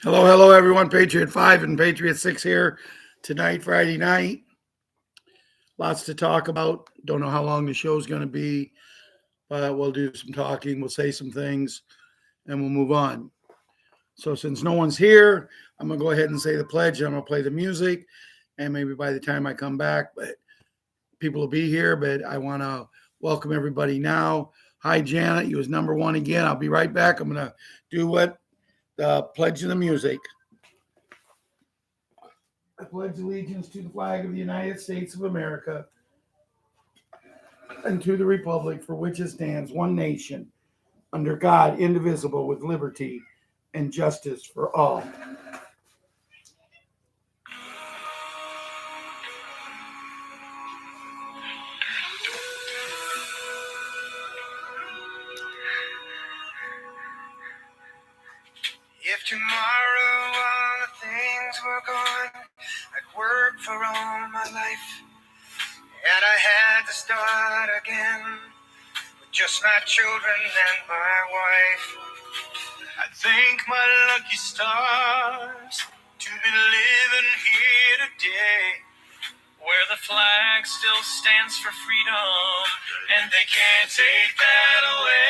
Hello, hello, everyone. Patriot 5 and Patriot 6 here tonight, Friday night. Lots to talk about. Don't know how long the show's going to be, but we'll do some talking. We'll say some things, and we'll move on. So since no one's here, I'm going to go ahead and say the pledge. I'm going to play the music, and maybe by the time I come back, but people will be here. But I want to welcome everybody now. Hi, Janet. You was number one again. I'll be right back. I'm going to do what the pledge of the music. I pledge allegiance to the flag of the United States of America and to the republic for which it stands, one nation, under God, indivisible, with liberty and justice for all. If tomorrow all the things were gone, I'd work for all my life, and I had to start again with just my children and my wife. I thank my lucky stars to be living here today, where the flag still stands for freedom, and they can't take that away.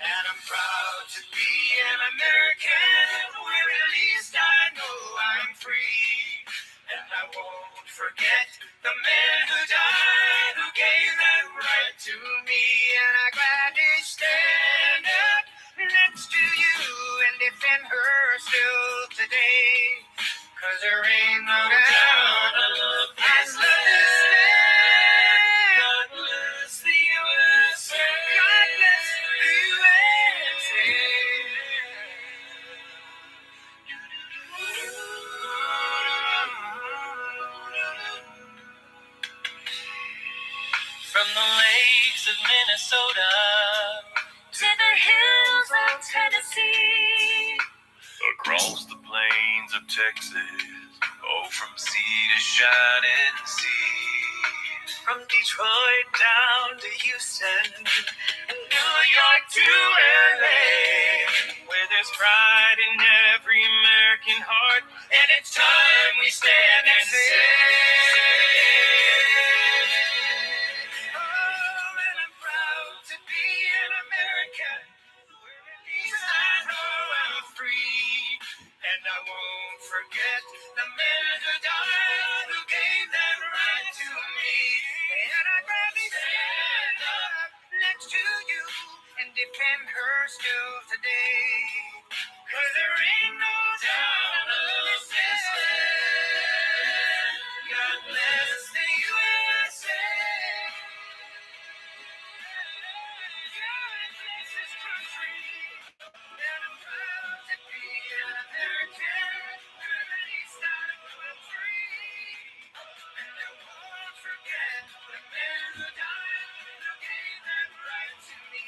And I'm proud to be an American, where at least I know I'm free. And I won't forget the men who died, who gave that right to me. And I gladly stand up next to you and defend her still today. 'Cause there ain't no doubt I love this land. God bless the USA. God bless the USA. From the lakes of Minnesota to the hills of Tennessee, across the plains of Texas, oh, from sea to shining sea. From Detroit down to Houston, and New York to LA, where there's pride in every American heart, and it's time we stand and say, oh, and I'm proud to be an American, where at least I know I'm free. And I won't forget the men who died, who gave that right to me. And I'd rather stand up next to you and defend her still today. 'Cause there ain't no doubt I love this land. God bless the USA. God bless this country. And I'm proud to be an American, where at least I know I'm free. And I won't forget the men who died, who gave that right to me.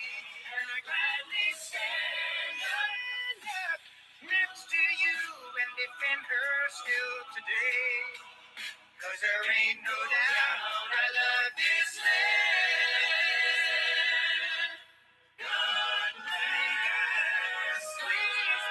And I gladly stand up next to you and defend her still today. 'Cause there ain't no doubt I love this land. God bless the USA.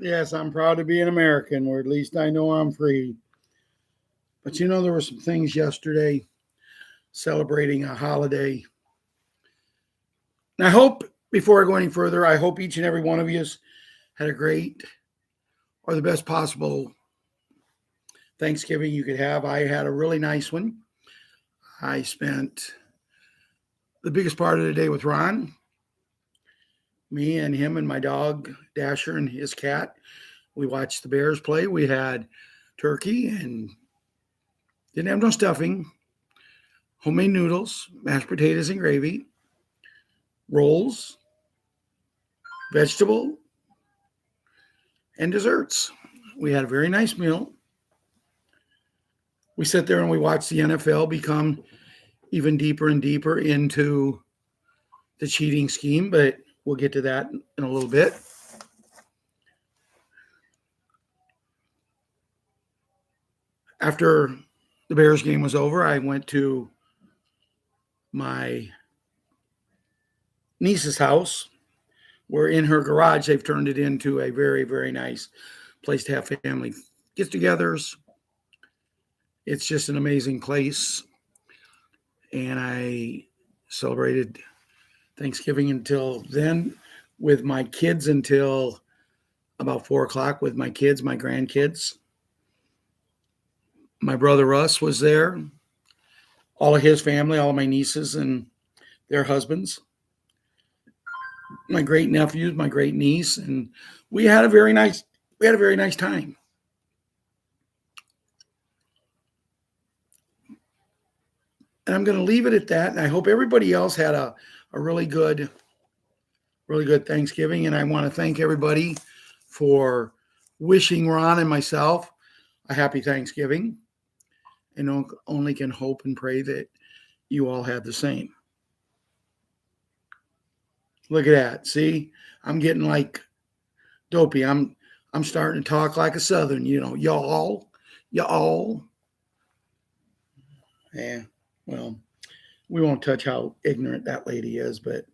Yes, I'm proud to be an American, where at least I know I'm free. But you know, there were some things yesterday celebrating a holiday. And I hope, before I go any further, I hope each and every one of you had a great or the best possible Thanksgiving you could have. I had a really nice one. I spent the biggest part of the day with Ron, me and him and my dog, Dasher, and his cat. We watched the Bears play. We had turkey and didn't have no stuffing, homemade noodles, mashed potatoes and gravy, rolls, vegetable, and desserts. We had a very nice meal. We sat there and we watched the NFL become even deeper and deeper into the cheating scheme, but we'll get to that in a little bit. After the Bears game was over, I went to my niece's house, where in her garage they've turned it into a very, very nice place to have family get-togethers. It's just an amazing place. And I celebrated Thanksgiving until then with my kids until about 4 o'clock with my kids, my grandkids. My brother Russ was there, all of his family, all of my nieces and their husbands, my great nephews, my great niece, and we had a very nice time. And I'm going to leave it at that. And I hope everybody else had a really good Thanksgiving. And I want to thank everybody for wishing Ron and myself a happy Thanksgiving. And only can hope and pray that you all had the same. Look at that. See, I'm getting like dopey. I'm starting to talk like a Southern, y'all. Yeah, well, we won't touch how ignorant that lady is, but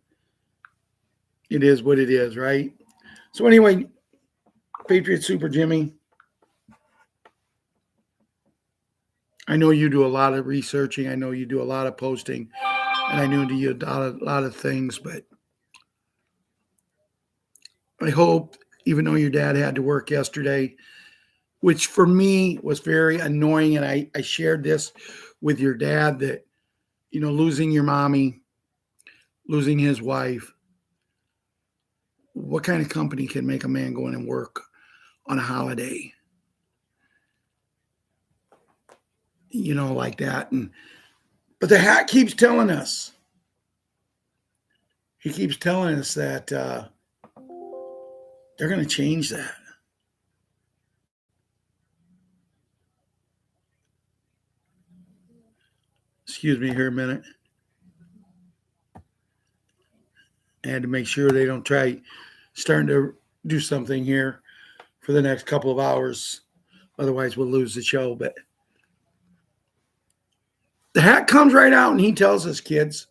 it is what it is, right? So anyway, Patriots Super Jimmy, I know you do a lot of researching. I know you do a lot of posting, and I know you do a lot of things, but I hope, even though your dad had to work yesterday, which for me was very annoying, and I shared this with your dad, that, losing your mommy, losing his wife, what kind of company can make a man go in and work on a holiday? Like that. But the hat keeps telling us. He keeps telling us that they're going to change that. Excuse me here a minute. I had to make sure they don't try starting to do something here for the next couple of hours. Otherwise, we'll lose the show. But the hat comes right out and he tells us, kids,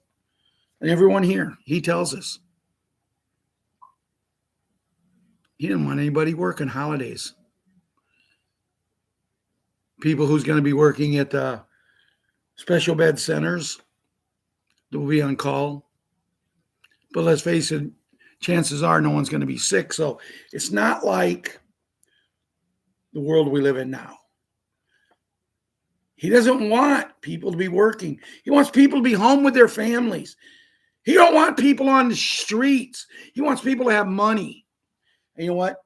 and everyone here, he tells us he didn't want anybody working holidays. People who's going to be working at the special bed centers that will be on call. But let's face it, chances are no one's going to be sick. So it's not like the world we live in now. He doesn't want people to be working. He wants people to be home with their families. He don't want people on the streets. He wants people to have money. And you know what?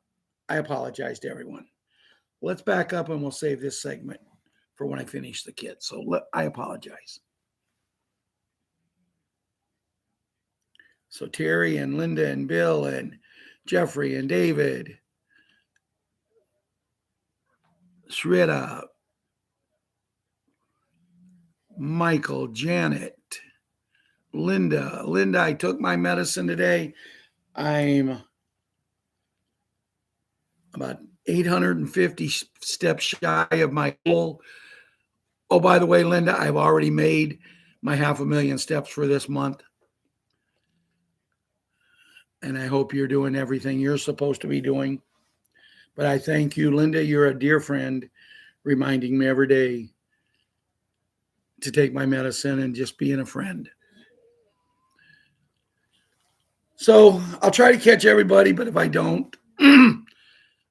I apologize to everyone. Let's back up and we'll save this segment for when I finish the kids. So I apologize. So Terry and Linda and Bill and Jeffrey and David, Shrita, Michael, Janet, Linda, I took my medicine today. I'm about 850 steps shy of my goal. Oh, by the way, Linda, I've already made my 500,000 steps for this month. And I hope you're doing everything you're supposed to be doing. But I thank you, Linda. You're a dear friend, reminding me every day to take my medicine and just being a friend. So I'll try to catch everybody, but if I don't, I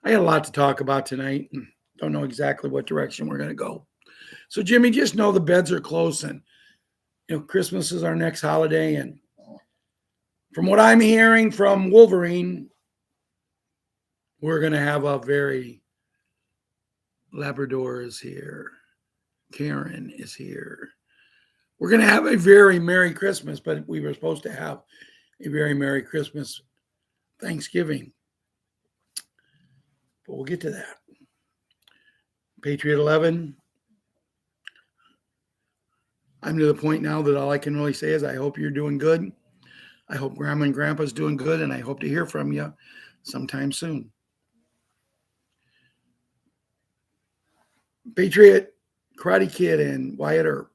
had a lot to talk about tonight. Don't know exactly what direction we're going to go. So Jimmy, just know the beds are close, and Christmas is our next holiday. And from what I'm hearing from Wolverine, we're going to have a very Labrador is here. Karen is here. We're going to have a very Merry Christmas, but we were supposed to have a very Merry Christmas Thanksgiving. But we'll get to that. Patriot 11. I'm to the point now that all I can really say is I hope you're doing good. I hope Grandma and Grandpa's doing good, and I hope to hear from you sometime soon. Patriot Karate Kid and Wyatt Earp.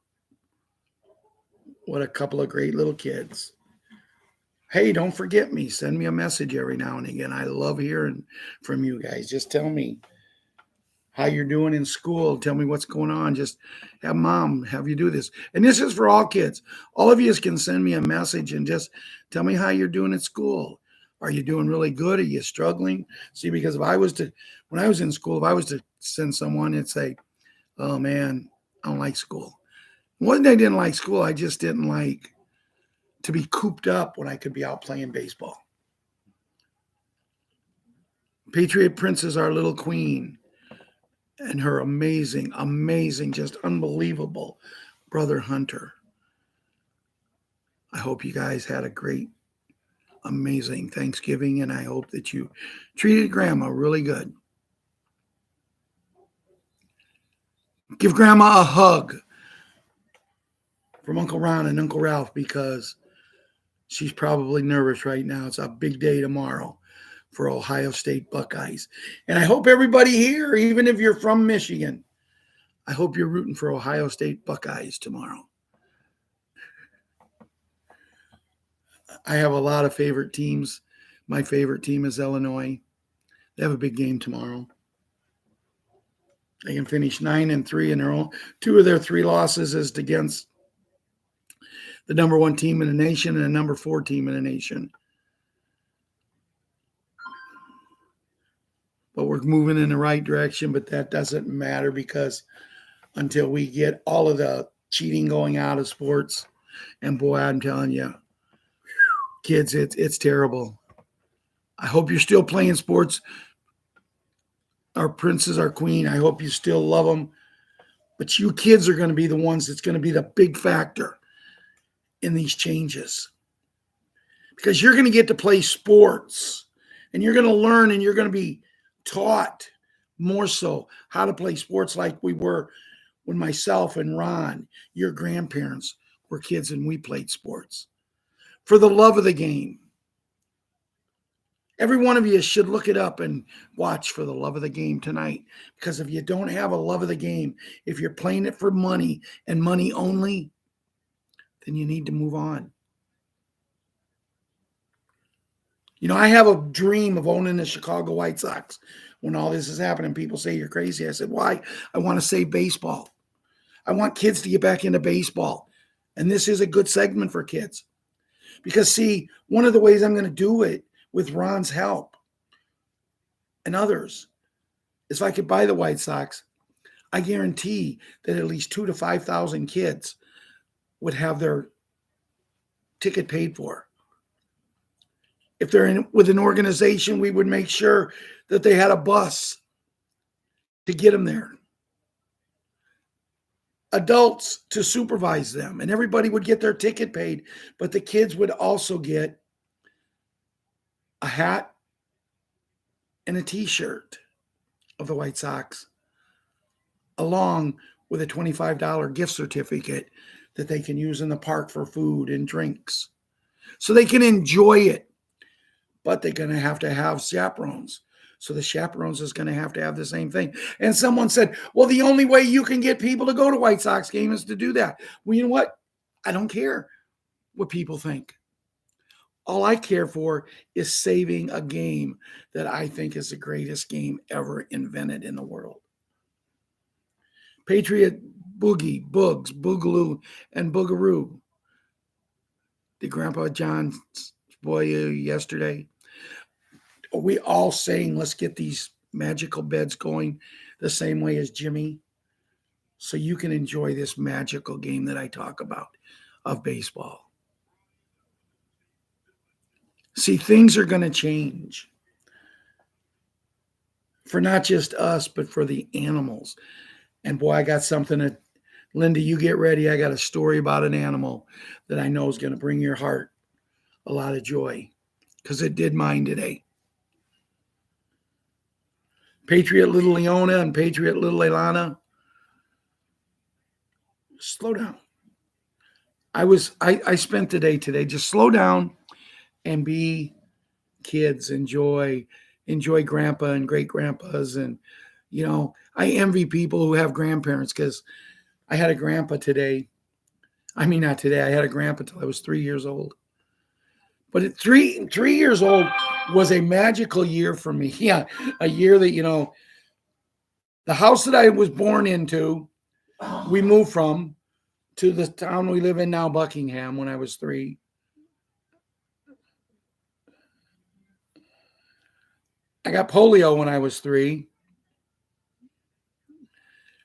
What a couple of great little kids. Hey, don't forget me. Send me a message every now and again. I love hearing from you guys. Just tell me how you're doing in school. Tell me what's going on. Just have mom have you do this. And this is for all kids. All of you can send me a message and just tell me how you're doing at school. Are you doing really good? Are you struggling? See, because when I was in school, if I was to send someone and say, oh man, I don't like school. It wasn't I didn't like school. I just didn't like to be cooped up when I could be out playing baseball. Patriot Princess, our little queen, and her amazing, just unbelievable brother Hunter. I hope you guys had a great, amazing Thanksgiving, and I hope that you treated Grandma really good. Give Grandma a hug from Uncle Ron and Uncle Ralph because she's probably nervous right now. It's a big day tomorrow for Ohio State Buckeyes. And I hope everybody here, even if you're from Michigan, I hope you're rooting for Ohio State Buckeyes tomorrow. I have a lot of favorite teams. My favorite team is Illinois. They have a big game tomorrow. They can finish 9-3 in their own. 2 of their 3 losses is against the number 1 team in the nation and the number 4 team in the nation. But we're moving in the right direction, but that doesn't matter because until we get all of the cheating going out of sports, and boy, I'm telling you, kids, it's terrible. I hope you're still playing sports. Our princess, our queen, I hope you still love them. But you kids are going to be the ones that's going to be the big factor in these changes. Because you're going to get to play sports, and you're going to learn, and you're going to be taught more so how to play sports like we were when myself and Ron, your grandparents, were kids and we played sports. For the love of the game. Every one of you should look it up and watch For the Love of the Game tonight. Because if you don't have a love of the game, if you're playing it for money and money only, then you need to move on. You know, I have a dream of owning the Chicago White Sox. When all this is happening, people say you're crazy. I said, why? I want to save baseball. I want kids to get back into baseball. And this is a good segment for kids. Because, see, one of the ways I'm going to do it with Ron's help and others is if I could buy the White Sox, I guarantee that at least 2,000 to 5,000 kids would have their ticket paid for. If they're with an organization, we would make sure that they had a bus to get them there. Adults to supervise them, and everybody would get their ticket paid, but the kids would also get a hat and a t-shirt of the White Sox, along with a $25 gift certificate that they can use in the park for food and drinks. So they can enjoy it. But they're going to have chaperones. So the chaperones is going to have the same thing. And someone said, well, the only way you can get people to go to White Sox game is to do that. Well, you know what? I don't care what people think. All I care for is saving a game that I think is the greatest game ever invented in the world. Patriot Boogie, Boogs, Boogaloo, and Boogaroo. Did Grandpa John spoil you yesterday? Are we all saying let's get these magical beds going the same way as Jimmy so you can enjoy this magical game that I talk about of baseball? See, things are going to change for not just us, but for the animals. And boy, I got something that, Linda, you get ready. I got a story about an animal that I know is going to bring your heart a lot of joy because it did mine today. Patriot Little Leona and Patriot Little Leilana, slow down. I spent the day today, just slow down and be kids, enjoy grandpa and great grandpas and, You know, I envy people who have grandparents because I had a grandpa today. I mean, not today. I had a grandpa till I was 3 years old. But at 3 years old was a magical year for me. Yeah, a year that, you know, the house that I was born into, we moved from to the town we live in now, Buckingham, when I was 3. I got polio when I was 3.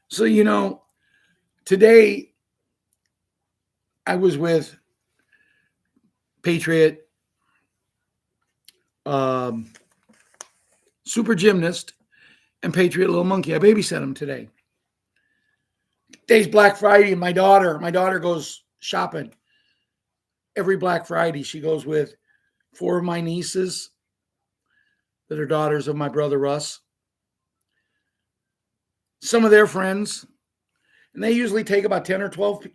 So, you know, today I was with Patriot super gymnast and Patriot little monkey. I babysat him today. Today's Black Friday, and my daughter goes shopping every Black Friday. She goes with 4 of my nieces that are daughters of my brother Russ, some of their friends, and they usually take about 10 or 12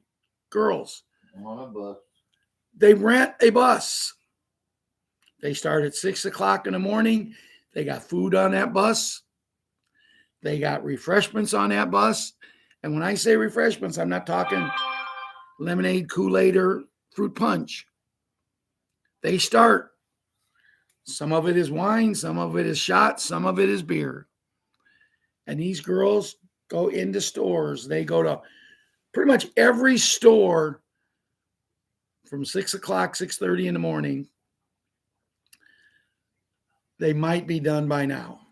girls. On a bus. They rent a bus. They start at 6 o'clock in the morning. They got food on that bus. They got refreshments on that bus. And when I say refreshments, I'm not talking lemonade, Kool-Aid, or fruit punch. They start. Some of it is wine, some of it is shots, some of it is beer. And these girls go into stores. They go to pretty much every store from 6 o'clock, 6:30 in the morning. They might be done by now.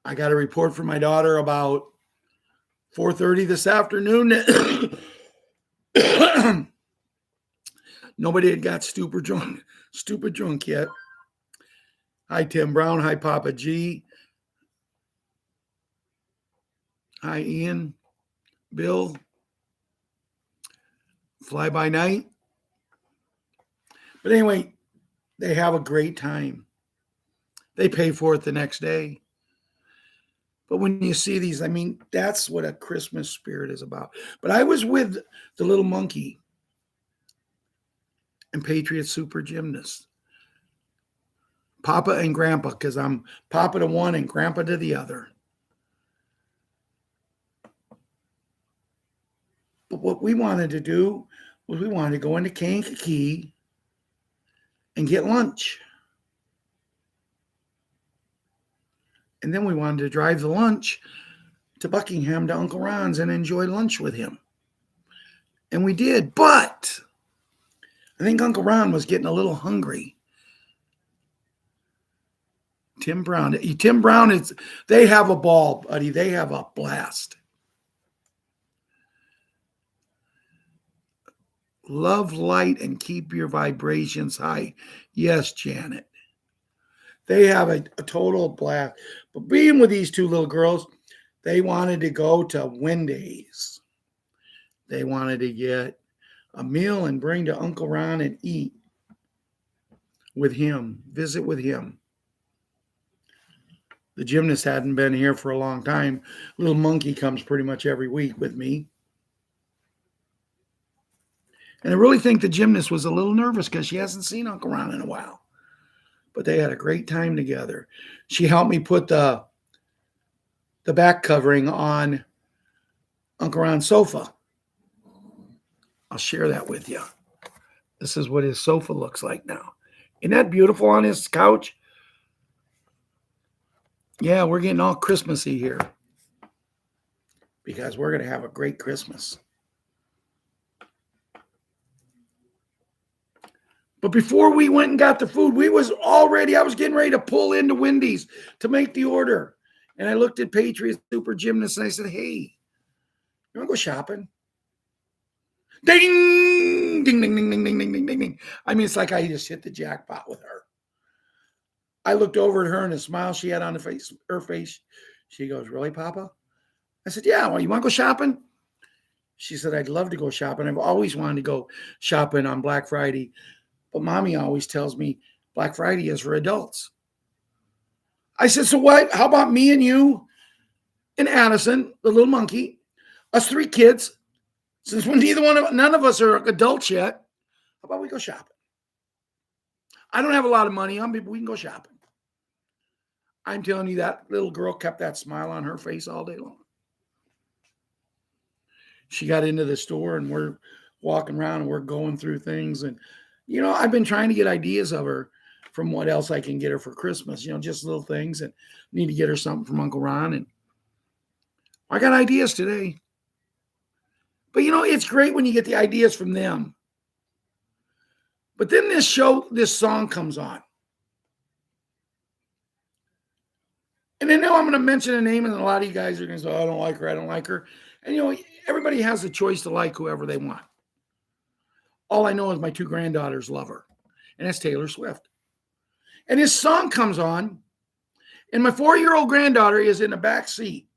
I got a report from my daughter about 4:30 this afternoon. Nobody had got stupid drunk yet. Hi, Tim Brown. Hi, Papa G. Hi, Ian. Bill. Fly by night. But anyway, they have a great time. They pay for it the next day. But when you see these, I mean, that's what a Christmas spirit is about. But I was with the little monkey and Patriot super gymnast. Papa and Grandpa, because I'm Papa to one and Grandpa to the other. But what we wanted to do was we wanted to go into Kankakee and get lunch. And then we wanted to drive the lunch to Buckingham to Uncle Ron's and enjoy lunch with him. And we did, but I think Uncle Ron was getting a little hungry. Tim Brown, they have a ball, buddy. They have a blast. Love light and keep your vibrations high. Yes, Janet. They have a total blast. But being with these 2 little girls, they wanted to go to Wendy's. They wanted to get a meal and bring to Uncle Ron and eat with him, visit with him. The gymnast hadn't been here for a long time. Little monkey comes pretty much every week with me. And I really think the gymnast was a little nervous because she hasn't seen Uncle Ron in a while. But they had a great time together. She helped me put the back covering on Uncle Ron's sofa. I'll share that with you. This is what his sofa looks like now. Isn't that beautiful on his couch? Yeah, we're getting all Christmassy here because we're going to have a great Christmas. But before we went and got the food, I was getting ready to pull into Wendy's to make the order. And I looked at Patriot Super Gymnast and I said, hey, you want to go shopping? Ding, ding, ding, ding, ding, ding, ding, ding, ding, ding. I mean, it's like I just hit the jackpot with her. I looked over at her and the smile she had on her face. She goes, really, Papa? I said, yeah, well, you want to go shopping? She said, I'd love to go shopping. I've always wanted to go shopping on Black Friday. But Mommy always tells me Black Friday is for adults. I said, so what? How about me and you and Addison, the little monkey, us 3 kids, since none of us are adults yet, how about we go shopping? I don't have a lot of money on me, but we can go shopping. I'm telling you, that little girl kept that smile on her face all day long. She got into the store and we're walking around and we're going through things. And, I've been trying to get ideas of her from what else I can get her for Christmas, just little things, and need to get her something from Uncle Ron. And I got ideas today. But, it's great when you get the ideas from them. But then this song comes on. And I know I'm going to mention a name, and a lot of you guys are going to say, oh, I don't like her, I don't like her. And, everybody has the choice to like whoever they want. All I know is my 2 granddaughters love her, and that's Taylor Swift. And this song comes on, and my 4-year-old granddaughter is in the back seat.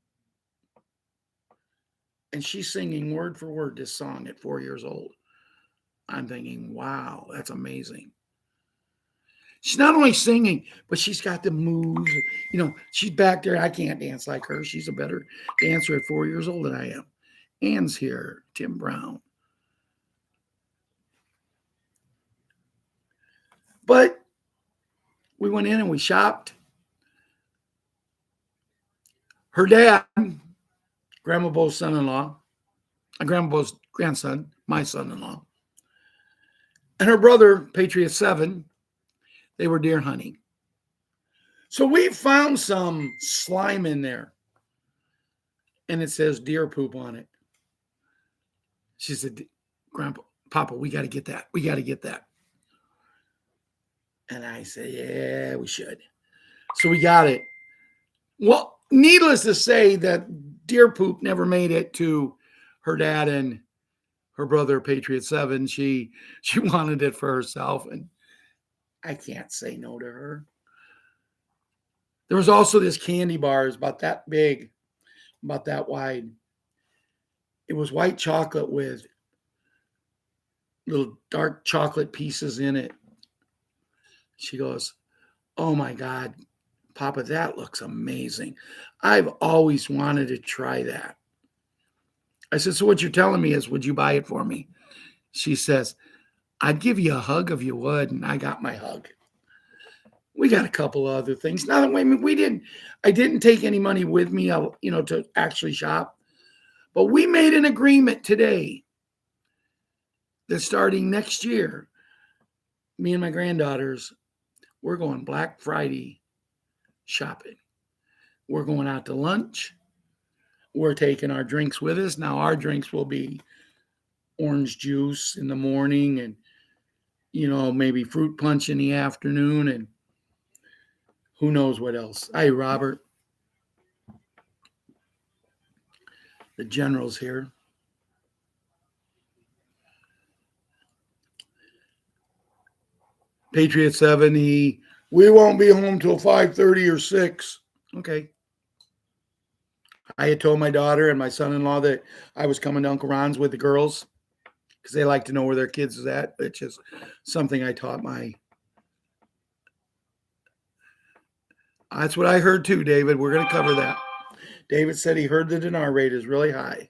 And she's singing word for word this song at 4 years old. I'm thinking, wow, that's amazing. She's not only singing, but she's got the moves. She's back there. I can't dance like her. She's a better dancer at 4 years old than I am. Ann's here, Tim Brown. But we went in and we shopped. Her dad, Grandma Bo's son-in-law, Grandma Bo's grandson, my son-in-law, and her brother, Patriots 7, they were deer hunting. So we found some slime in there, and it says deer poop on it. She said, Grandpa, Papa, we got to get that. We got to get that. And I said, yeah, we should. So we got it. Well, needless to say that deer poop never made it to her dad and her brother, Patriot 7. She wanted it for herself, and I can't say no to her. There was also this candy bar, it's about that big, about that wide. It was white chocolate with little dark chocolate pieces in it. She goes, oh my God, Papa, that looks amazing. I've always wanted to try that. I said, so what you're telling me is, would you buy it for me? She says, I'd give you a hug if you would. And I got my hug. We got a couple of other things. Now that I didn't take any money with me, to actually shop. But we made an agreement today that starting next year, me and my granddaughters, we're going Black Friday shopping. We're going out to lunch. We're taking our drinks with us. Now our drinks will be orange juice in the morning and, maybe fruit punch in the afternoon and who knows what else. Hi, Robert. The general's here. Patriot 7, we won't be home till 5:30 or 6. Okay. I had told my daughter and my son-in-law that I was coming to Uncle Ron's with the girls because they like to know where their kids is at, which is something I taught That's what I heard too, David. We're going to cover that. David said he heard the dinar rate is really high.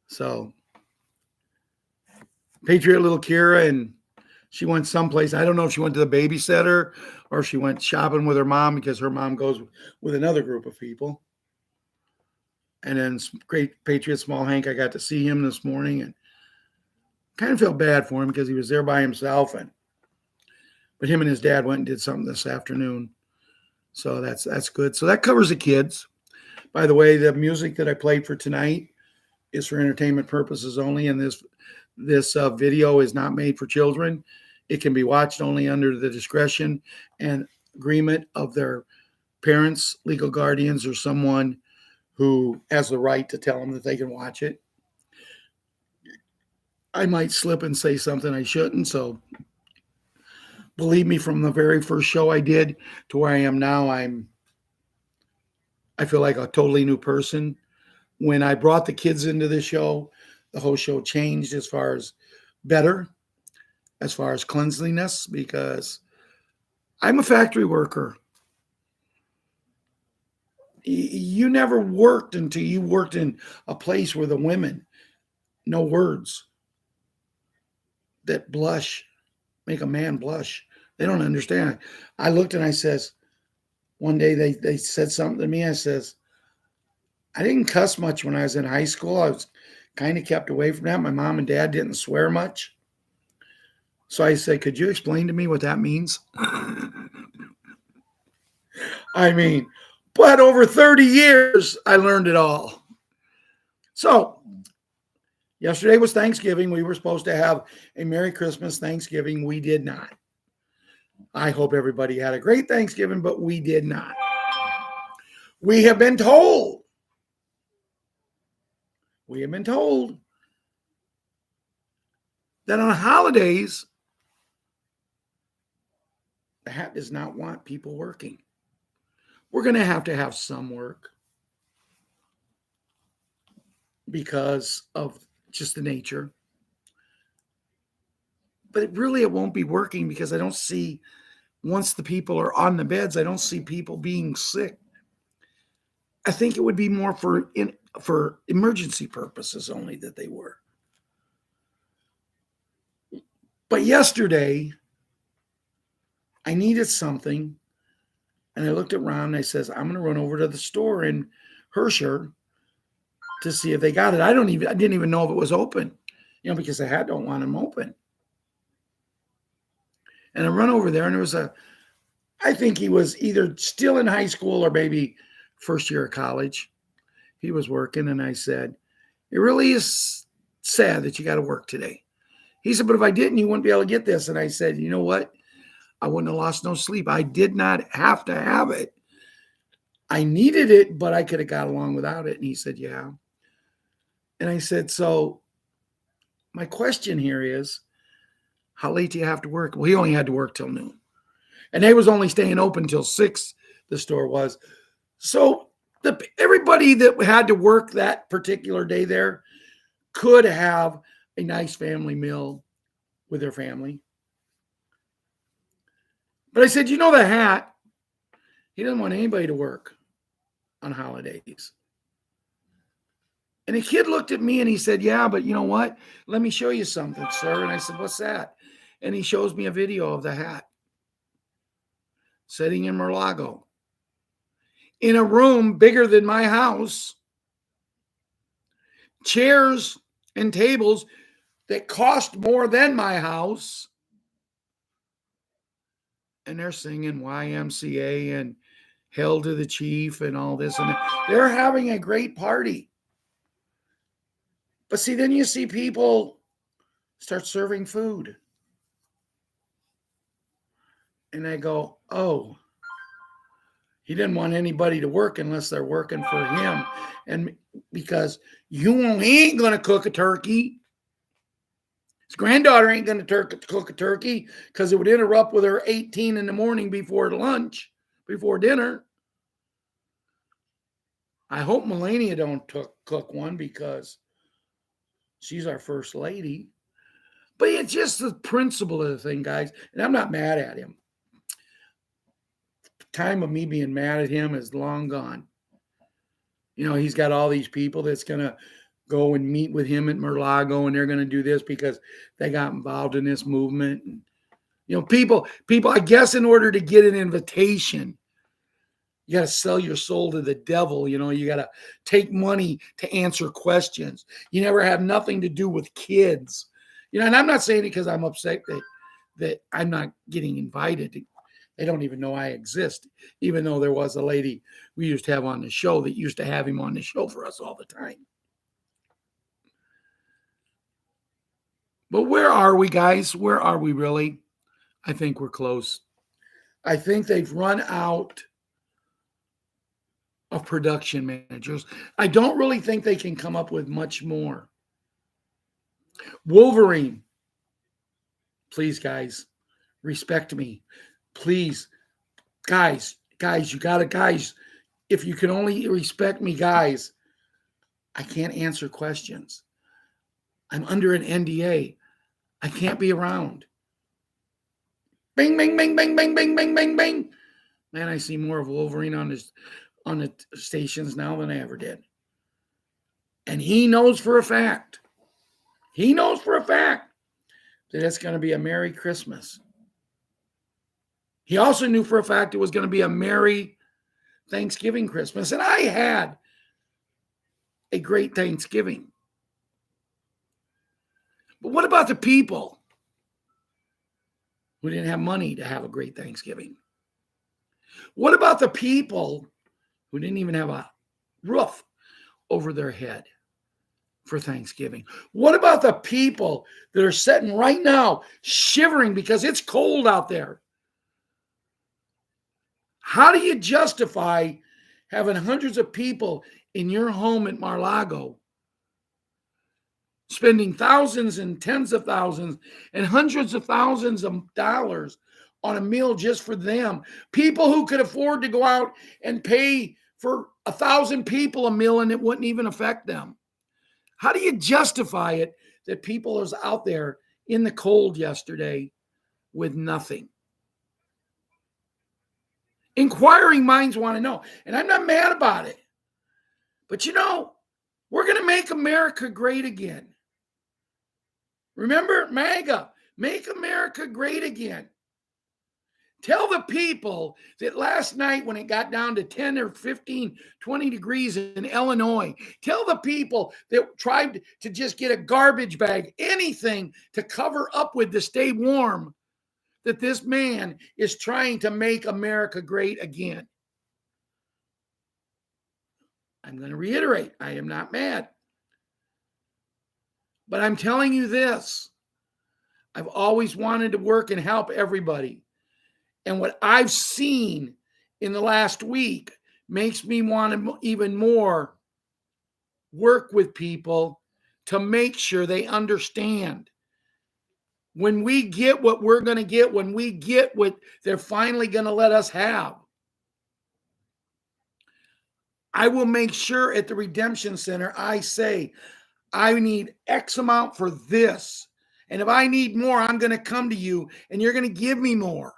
So, Patriot little Kira, and she went someplace. I don't know if she went to the babysitter or if she went shopping with her mom because her mom goes with another group of people. And then great Patriot Small Hank, I got to see him this morning and kind of felt bad for him because he was there by himself. But him and his dad went and did something this afternoon. So that's good. So that covers the kids. By the way, the music that I played for tonight is for entertainment purposes only. And this video is not made for children. It can be watched only under the discretion and agreement of their parents, legal guardians, or someone who has the right to tell them that they can watch it. I might slip and say something I shouldn't. So believe me, from the very first show I did to where I am now, I feel like a totally new person. When I brought the kids into the show, the whole show changed as far as better, as far as cleanliness, because I'm a factory worker. You never worked until you worked in a place where the women, no words, that blush, make a man blush. They don't understand. I looked and I says, one day they said something to me. I says, I didn't cuss much when I was in high school. I was kind of kept away from that. My mom and dad didn't swear much. So I said, could you explain to me what that means? I mean, but over 30 years, I learned it all. So yesterday was Thanksgiving. We were supposed to have a Merry Christmas Thanksgiving. We did not. I hope everybody had a great Thanksgiving, but we did not. We have been told that on holidays, the hat does not want people working. We're going to have some work because of just the nature. But it won't be working because I don't see, once the people are on the beds, I don't see people being sick. I think it would be more for emergency purposes only that they were. But yesterday, I needed something, and I looked around and I says, I'm going to run over to the store in Herscher to see if they got it. I didn't even know if it was open, because the hat don't want them open. And I run over there, and there was I think he was either still in high school or maybe first year of college. He was working, and I said, it really is sad that you got to work today. He said, but if I didn't, you wouldn't be able to get this. And I said, you know what? I wouldn't have lost no sleep. I did not have to have it. I needed it, but I could have got along without it. And he said, yeah. And I said, so my question here is, how late do you have to work? Well, he only had to work till noon. And they was only staying open till 6, the store was. So everybody that had to work that particular day there could have a nice family meal with their family. But I said, the hat, he doesn't want anybody to work on holidays. And the kid looked at me and he said, yeah, but you know what? Let me show you something, sir. And I said, what's that? And he shows me a video of the hat sitting in Mar-a-Lago in a room bigger than my house, chairs and tables that cost more than my house. And they're singing YMCA and Hail to the Chief and all this. And they're having a great party. But see, then you see people start serving food. And I go, oh, he didn't want anybody to work unless they're working for him. And because he ain't going to cook a turkey. His granddaughter ain't going to cook a turkey because it would interrupt with her 18 in the morning before lunch, before dinner. I hope Melania don't cook one because she's our first lady. But it's just the principle of the thing, guys. And I'm not mad at him. The time of me being mad at him is long gone. He's got all these people that's going to go and meet with him at Mar-a-Lago, and they're going to do this because they got involved in this movement. And, people, I guess in order to get an invitation, you got to sell your soul to the devil. You got to take money to answer questions. You never have nothing to do with kids. And I'm not saying it because I'm upset that I'm not getting invited. They don't even know I exist, even though there was a lady we used to have on the show that used to have him on the show for us all the time. But where are we, guys? Where are we really? I think we're close. I think they've run out of production managers. I don't really think they can come up with much more. Wolverine. Please, guys, respect me. Please, guys, you got to, if you can only respect me, guys, I can't answer questions. I'm under an NDA. I can't be around. Bing, bing, bing, bing, bing, bing, bing, bing, bing. Man, I see more of Wolverine on the stations now than I ever did. And he knows for a fact that it's going to be a Merry Christmas. He also knew for a fact it was going to be a Merry Thanksgiving, Christmas, and I had a great Thanksgiving. But what about the people who didn't have money to have a great Thanksgiving? What about the people who didn't even have a roof over their head for Thanksgiving? What about the people that are sitting right now shivering because it's cold out there? How do you justify having hundreds of people in your home at Mar-a-Lago spending thousands and tens of thousands and hundreds of thousands of dollars on a meal just for them? People who could afford to go out and pay for 1,000 people a meal and it wouldn't even affect them. How do you justify it that people was out there in the cold yesterday with nothing? Inquiring minds want to know, and I'm not mad about it. But we're going to make America great again. Remember, MAGA, make America great again. Tell the people that last night when it got down to 10 or 15, 20 degrees in Illinois, tell the people that tried to just get a garbage bag, anything to cover up with to stay warm, that this man is trying to make America great again. I'm going to reiterate, I am not mad. But I'm telling you this, I've always wanted to work and help everybody. And what I've seen in the last week makes me want to even more work with people to make sure they understand. When we get what we're going to get, when we get what they're finally going to let us have, I will make sure at the Redemption Center, I say, I need X amount for this. And if I need more, I'm going to come to you and you're going to give me more.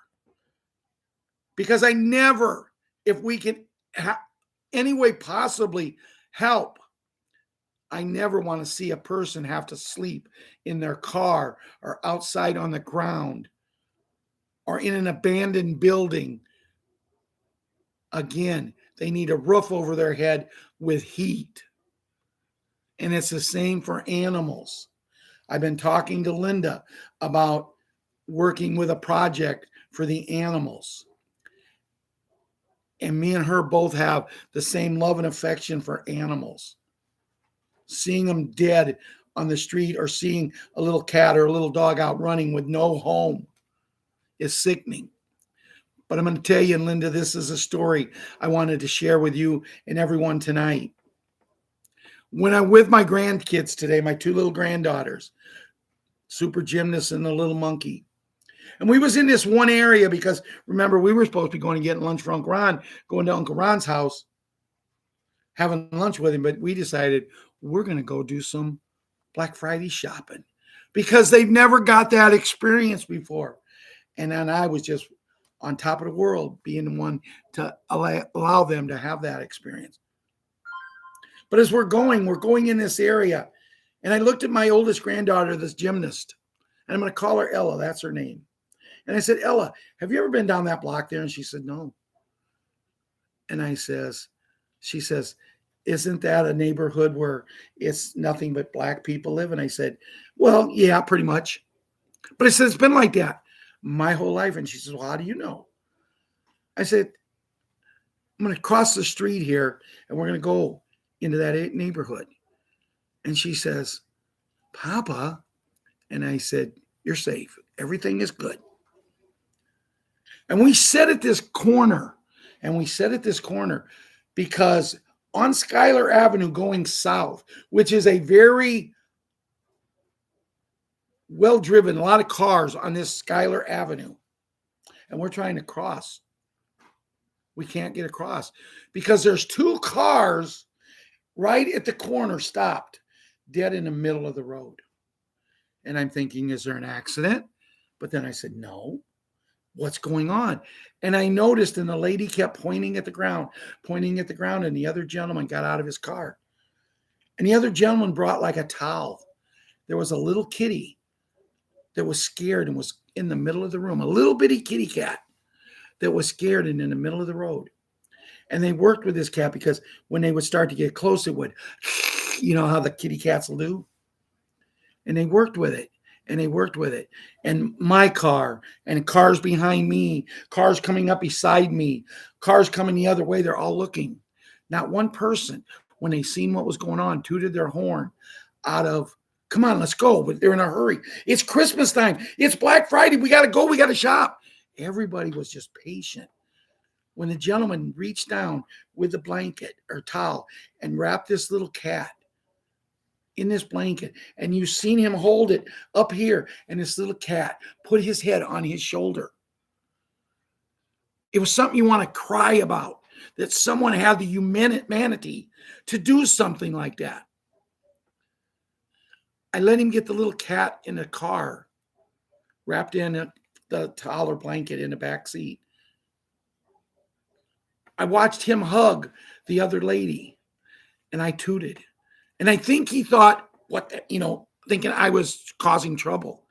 Because I never, if we can any way possibly help, I never want to see a person have to sleep in their car or outside on the ground or in an abandoned building. Again, they need a roof over their head with heat. And it's the same for animals. I've been talking to Linda about working with a project for the animals. And me and her both have the same love and affection for animals. Seeing them dead on the street or seeing a little cat or a little dog out running with no home is sickening. But I'm going to tell you, Linda, this is a story I wanted to share with you and everyone tonight. When I'm with my grandkids today, my two little granddaughters, Super Gymnast and the little monkey, and we was in this one area because, remember, we were supposed to be going to get lunch for Uncle Ron, going to Uncle Ron's house, having lunch with him, but we decided we're going to go do some Black Friday shopping because they've never got that experience before. And then I was just on top of the world, being the one to allow them to have that experience. But as we're going in this area, and I looked at my oldest granddaughter, this gymnast, and I'm going to call her Ella. That's her name. And I said, Ella, have you ever been down that block there? And she said, no. And she says, isn't that a neighborhood where it's nothing but black people live? And I said, well, yeah, pretty much. But I said, it's been like that my whole life. And she says, well, how do you know? I said, I'm going to cross the street here and we're going to go into that neighborhood. And she says, Papa. And I said, you're safe. Everything is good. And we sat at this corner, because on Schuyler Avenue going south, which is a very well-driven, a lot of cars on this Schuyler Avenue, and we're trying to cross. We can't get across because there's two cars right at the corner stopped, dead in the middle of the road. And I'm thinking, is there an accident? But then I said, no. What's going on? And I noticed, and the lady kept pointing at the ground, and the other gentleman got out of his car. And the other gentleman brought like a towel. There was a little kitty that was scared and was in the middle of the room, a little bitty kitty cat that was scared and in the middle of the road. And they worked with this cat because when they would start to get close, it would, you know how the kitty cats will do? And they worked with it. And they worked with it. And my car and cars behind me, cars coming up beside me, cars coming the other way, they're all looking. Not one person, when they seen what was going on, tooted their horn out of, come on, let's go. But they're in a hurry. It's Christmas time. It's Black Friday. We got to go. We got to shop. Everybody was just patient. When the gentleman reached down with the blanket or towel and wrapped this little cat in this blanket, and you seen him hold it up here, and this little cat put his head on his shoulder. It was something you want to cry about, that someone had the humanity to do something like that. I let him get the little cat in the car, wrapped in the towel or blanket in the back seat. I watched him hug the other lady, and I tooted. And I think he thought, thinking I was causing trouble.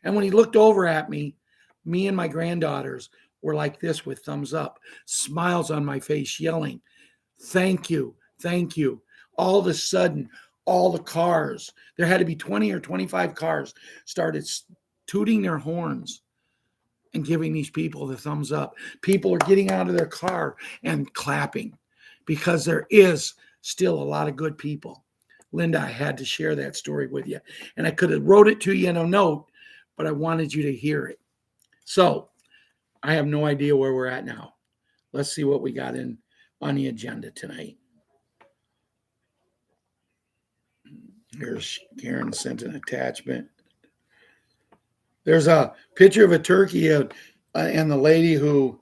And when he looked over at me and my granddaughters were like this with thumbs up, smiles on my face, yelling, thank you, thank you. All of a sudden, all the cars, there had to be 20 or 25 cars, started tooting their horns and giving these people the thumbs up. People are getting out of their car and clapping because there is still a lot of good people. Linda, I had to share that story with you. And I could have wrote it to you in a note, but I wanted you to hear it. So I have no idea where we're at now. Let's see what we got on the agenda tonight. Here's Karen sent an attachment. There's a picture of a turkey and the lady who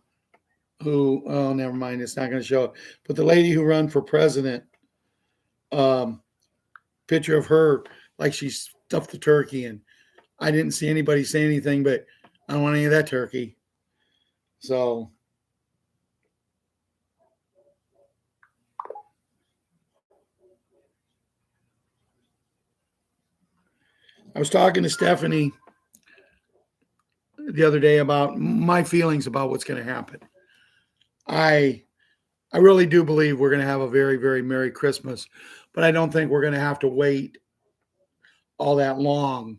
oh, never mind. It's not going to show it. But the lady who ran for president, picture of her like she stuffed the turkey, and I didn't see anybody say anything, but I don't want any of that turkey. So I was talking to Stephanie the other day about my feelings about what's going to happen. I really do believe we're going to have a very, very Merry Christmas, but I don't think we're going to have to wait all that long.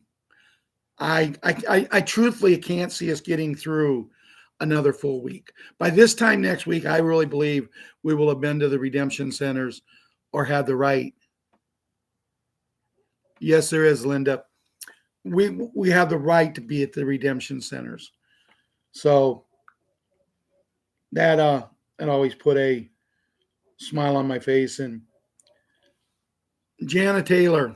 I truthfully can't see us getting through another full week. By this time next week, I really believe we will have been to the redemption centers or had the right. Yes, there is, Linda. We have the right to be at the redemption centers. So that always put a smile on my face. And Jana Taylor,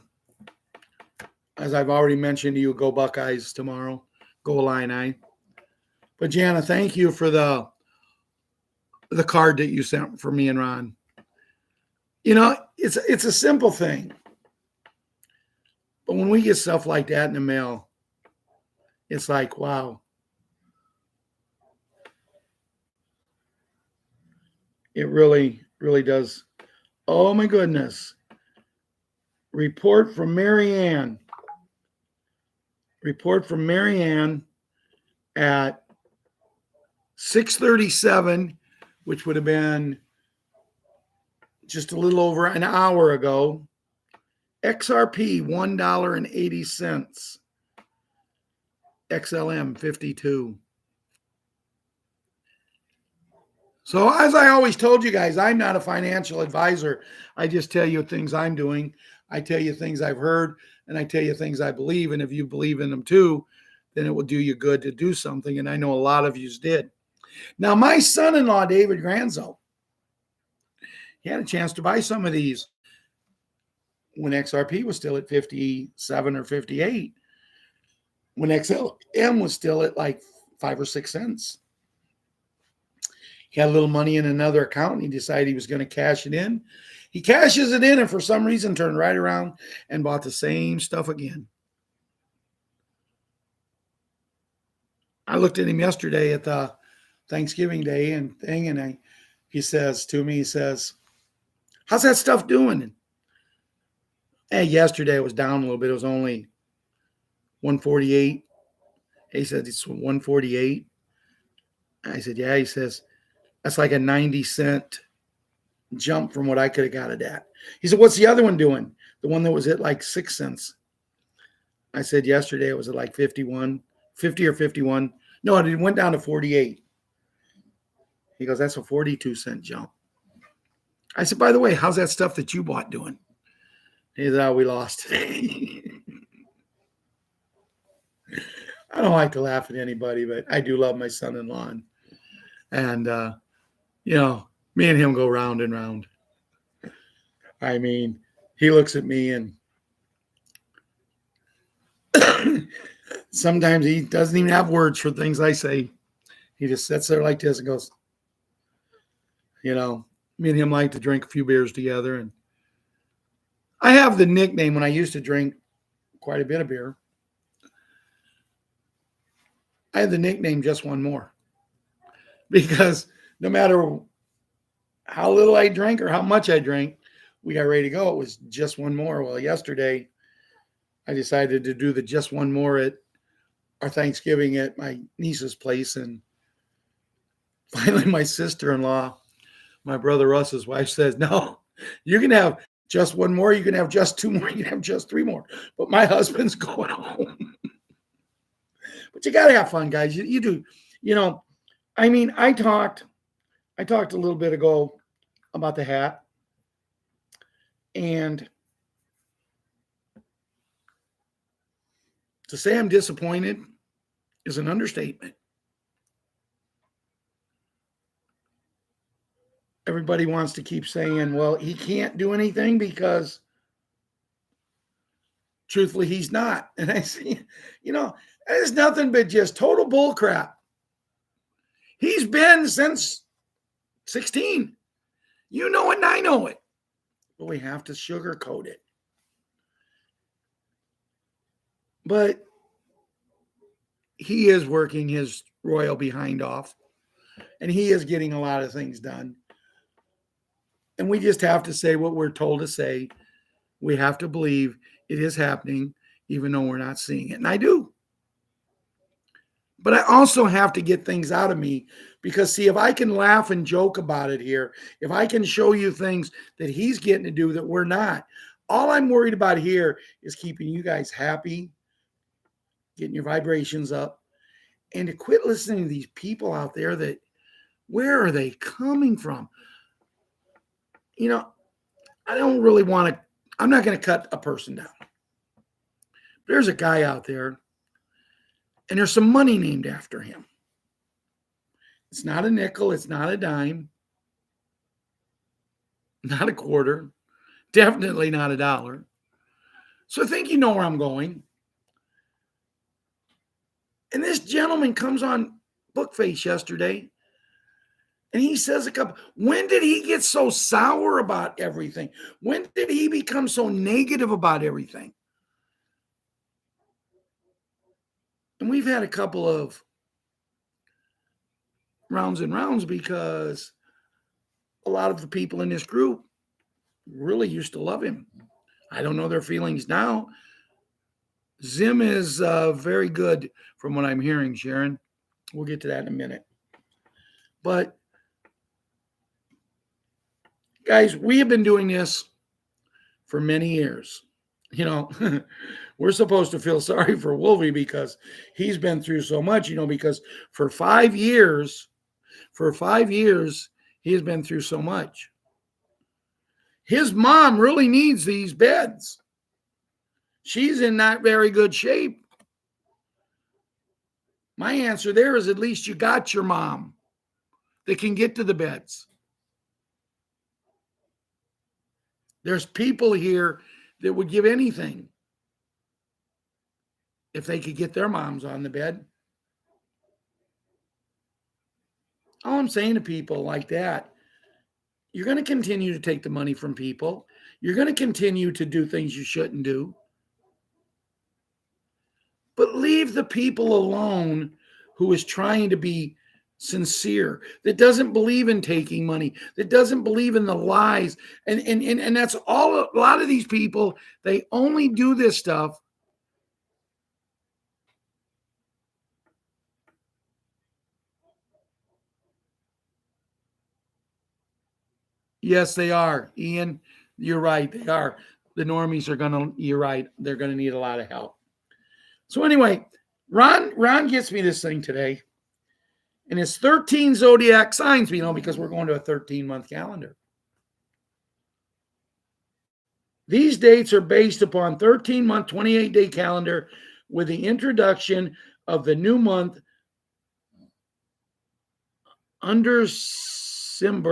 as I've already mentioned to you, go Buckeyes tomorrow. Go Illini. But Jana, thank you for the card that you sent for me and Ron. It's a simple thing. But when we get stuff like that in the mail, it's like, wow. It really, really does. Oh, my goodness. Report from Marianne. Report from Marianne at 6:37, which would have been just a little over an hour ago. XRP, $1.80. XLM, 52. So as I always told you guys, I'm not a financial advisor. I just tell you things I'm doing. I tell you things I've heard, and I tell you things I believe. And if you believe in them too, then it will do you good to do something. And I know a lot of you did. Now, my son-in-law, David Granzo, he had a chance to buy some of these when XRP was still at 57 or 58, when XLM was still at like 5 or 6 cents. He had a little money in another account, and he decided he was going to cash it in. He cashes it in, and for some reason turned right around and bought the same stuff again. I looked at him yesterday at the Thanksgiving Day and thing, and he says to me, how's that stuff doing? And yesterday it was down a little bit. It was only 148. He said it's 148. I said, yeah. He says, that's like a 90 cent jump from what I could have got it at. He said, what's the other one doing? The one that was at like 6 cents. I said yesterday it was at like 50 or 51. No, it went down to 48. He goes, that's a 42-cent jump. I said, by the way, how's that stuff that you bought doing? He said, oh, we lost today. I don't like to laugh at anybody, but I do love my son-in-law. And me and him go round and round. I mean, he looks at me and sometimes he doesn't even have words for things I say. He just sits there like this and goes, me and him like to drink a few beers together. And I have the nickname when I used to drink quite a bit of beer. I had the nickname Just One More. Because no matter how little I drank or how much I drank, we got ready to go. It was just one more. Well, yesterday I decided to do the just one more at our Thanksgiving at my niece's place. And finally my sister-in-law, my brother Russ's wife, says, no, you can have just one more. You can have just two more. You can have just three more. But my husband's going home. But you got to have fun, guys. You do. I talked a little bit ago about the hat. And to say I'm disappointed is an understatement. Everybody wants to keep saying, well, he can't do anything because truthfully, he's not. And I say, it's nothing but just total bull crap. He's been since 16. You know it and I know it. But we have to sugarcoat it. But he is working his royal behind off. And he is getting a lot of things done. And we just have to say what we're told to say. We have to believe it is happening, even though we're not seeing it. And I do. But I also have to get things out of me because, see, if I can laugh and joke about it here, if I can show you things that he's getting to do that we're not, all I'm worried about here is keeping you guys happy, getting your vibrations up, and to quit listening to these people out there that, where are they coming from? I don't really want to, I'm not going to cut a person down. There's a guy out there, and there's some money named after him. It's not a nickel. It's not a dime. Not a quarter. Definitely not a dollar. So I think you know where I'm going. And this gentleman comes on Bookface yesterday, and he says when did he get so sour about everything? When did he become so negative about everything? And we've had a couple of rounds and rounds because a lot of the people in this group really used to love him. I don't know their feelings now. Zim is very good from what I'm hearing, Sharon. We'll get to that in a minute. But guys, we have been doing this for many years. We're supposed to feel sorry for Wolvie because he's been through so much, because for 5 years, he has been through so much. His mom really needs these beds. She's in not very good shape. My answer there is at least you got your mom that can get to the beds. There's people here that would give anything if they could get their moms on the bed. All I'm saying to people like that, you're going to continue to take the money from people. You're going to continue to do things you shouldn't do. But leave the people alone who is trying to be sincere, that doesn't believe in taking money, that doesn't believe in the lies. And that's all. A lot of these people, they only do this stuff Yes, they are. Ian, you're right. They are. The normies are you're right. They're gonna need a lot of help. So anyway, Ron gets me this thing today. And it's 13 zodiac signs, because we're going to a 13-month calendar. These dates are based upon 13-month, 28-day calendar with the introduction of the new month under sim,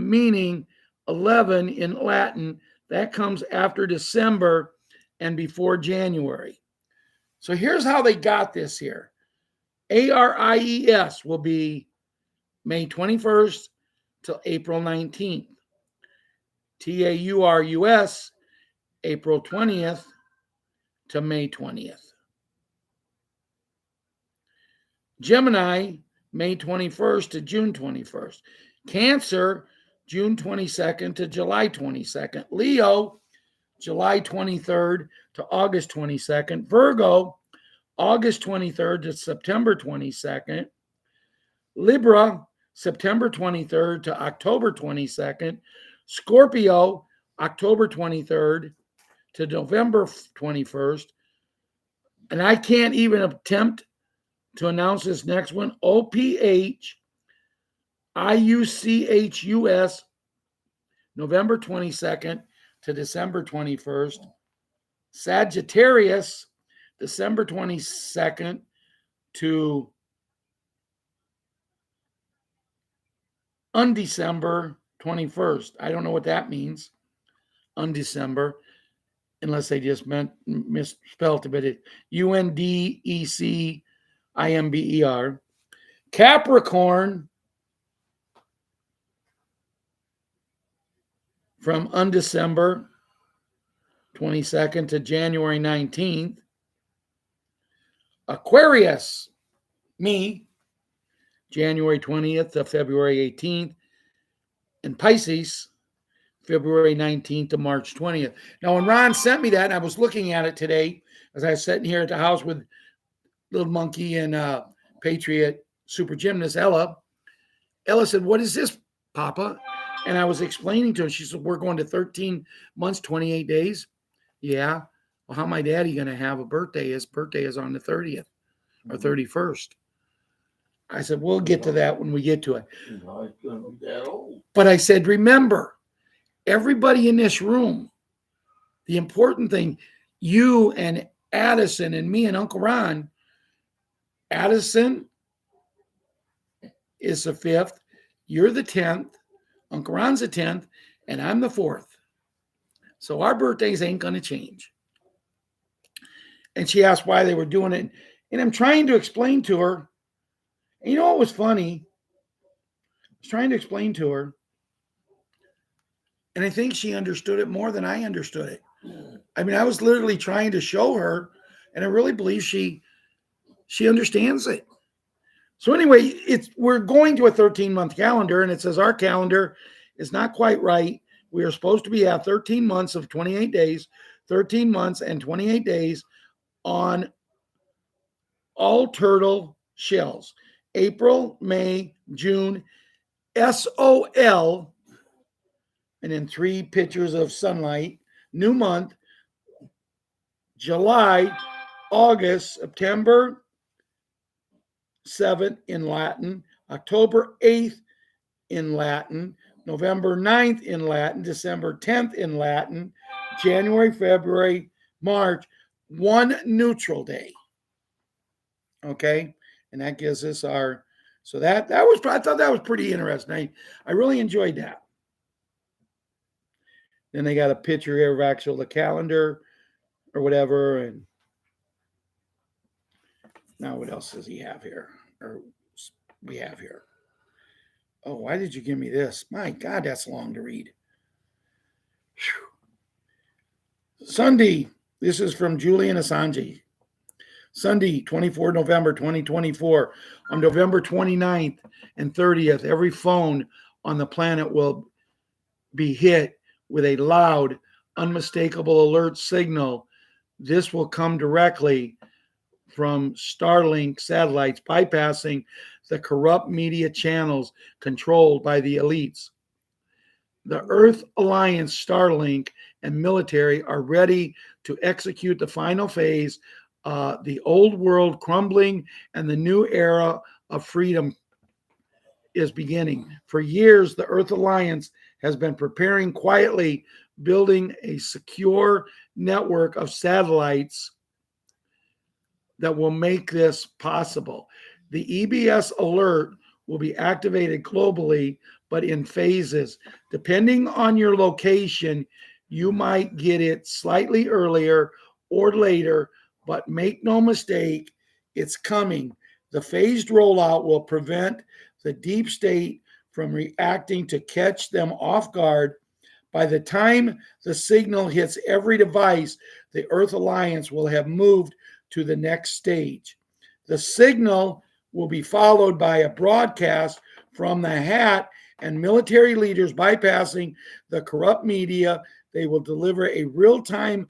meaning 11 in Latin. That comes after December and before January. So here's how they got this here. ARIES will be May 21st till April 19th. TAURUS, April 20th to May 20th. Gemini, May 21st to June 21st. Cancer, June 22nd to July 22nd. Leo, July 23rd to August 22nd. Virgo, August 23rd to September 22nd. Libra, September 23rd to October 22nd. Scorpio, October 23rd to November 21st. And I can't even attempt to announce this next one. OPHIUCHUS, November 22nd to December 21st. Sagittarius, December 22nd to Undecember 21st. I don't know what that means, Undecember, unless they just misspelled it, but it's UNDECIMBER. Capricorn, from Undecember 22nd to January 19th. Aquarius, me, January 20th to February 18th. And Pisces, February 19th to March 20th. Now, when Ron sent me that, and I was looking at it today, as I was sitting here at the house with Little Monkey and Patriot super gymnast Ella said, "What is this, Papa?" And I was explaining to her. She said, "We're going to 13 months, 28 days. Yeah. Well, how my daddy going to have a birthday? His birthday is on the 30th or 31st. I said, "We'll get to that when we get to it." But I said, "Remember, everybody in this room, the important thing, you and Addison and me and Uncle Ron, Addison is the 5th, you're the 10th, Uncle Ron's the 10th, and I'm the 4th. So our birthdays ain't going to change." And she asked why they were doing it. And I'm trying to explain to her. And you know what was funny? I was trying to explain to her. And I think she understood it more than I understood it. I mean, I was literally trying to show her. And I really believe she understands it. So anyway, we're going to a 13-month calendar. And it says our calendar is not quite right. We are supposed to be at 13 months of 28 days, 13 months and 28 days on all turtle shells. April, May, June, SOL, and then 3 pictures of sunlight. New month, July, August, September 7th in Latin, October 8th in Latin, November 9th in Latin, December 10th in Latin, January, February, March, 1 neutral day. Okay, and that gives us our, so that was, I thought that was pretty interesting. I really enjoyed that. Then they got a picture here of actual the calendar or whatever. And now what else does he have here? Or we have here? Oh, why did you give me this? My God, that's long to read. Whew. Sunday, this is from Julian Assange. Sunday, 24 November 2024. On November 29th and 30th, every phone on the planet will be hit with a loud, unmistakable alert signal. This will come directly from Starlink satellites, bypassing the corrupt media channels controlled by the elites. The Earth Alliance, Starlink, and military are ready to execute the final phase, the old world crumbling and the new era of freedom is beginning. For years, the Earth Alliance has been preparing quietly, building a secure network of satellites that will make this possible. The EBS alert will be activated globally, but in phases. Depending on your location, you might get it slightly earlier or later, but make no mistake, it's coming. The phased rollout will prevent the deep state from reacting to catch them off guard. By the time the signal hits every device, the Earth Alliance will have moved to the next stage. The signal will be followed by a broadcast from the hat, and military leaders bypassing the corrupt media. They will deliver a real-time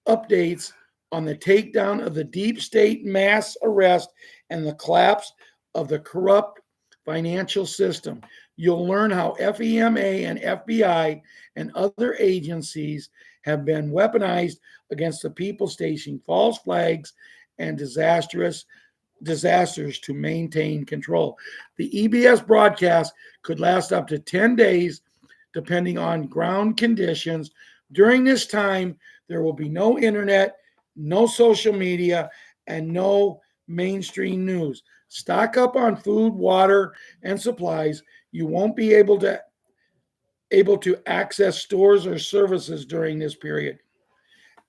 updates on the takedown of the deep state mass arrest and the collapse of the corrupt financial system. You'll learn how FEMA and FBI and other agencies have been weaponized against the people, staging false flags and disasters to maintain control. The EBS broadcast could last up to 10 days, depending on ground conditions. During this time, there will be no internet, no social media, and no mainstream news. Stock up on food, water, and supplies. You won't be able to access stores or services during this period.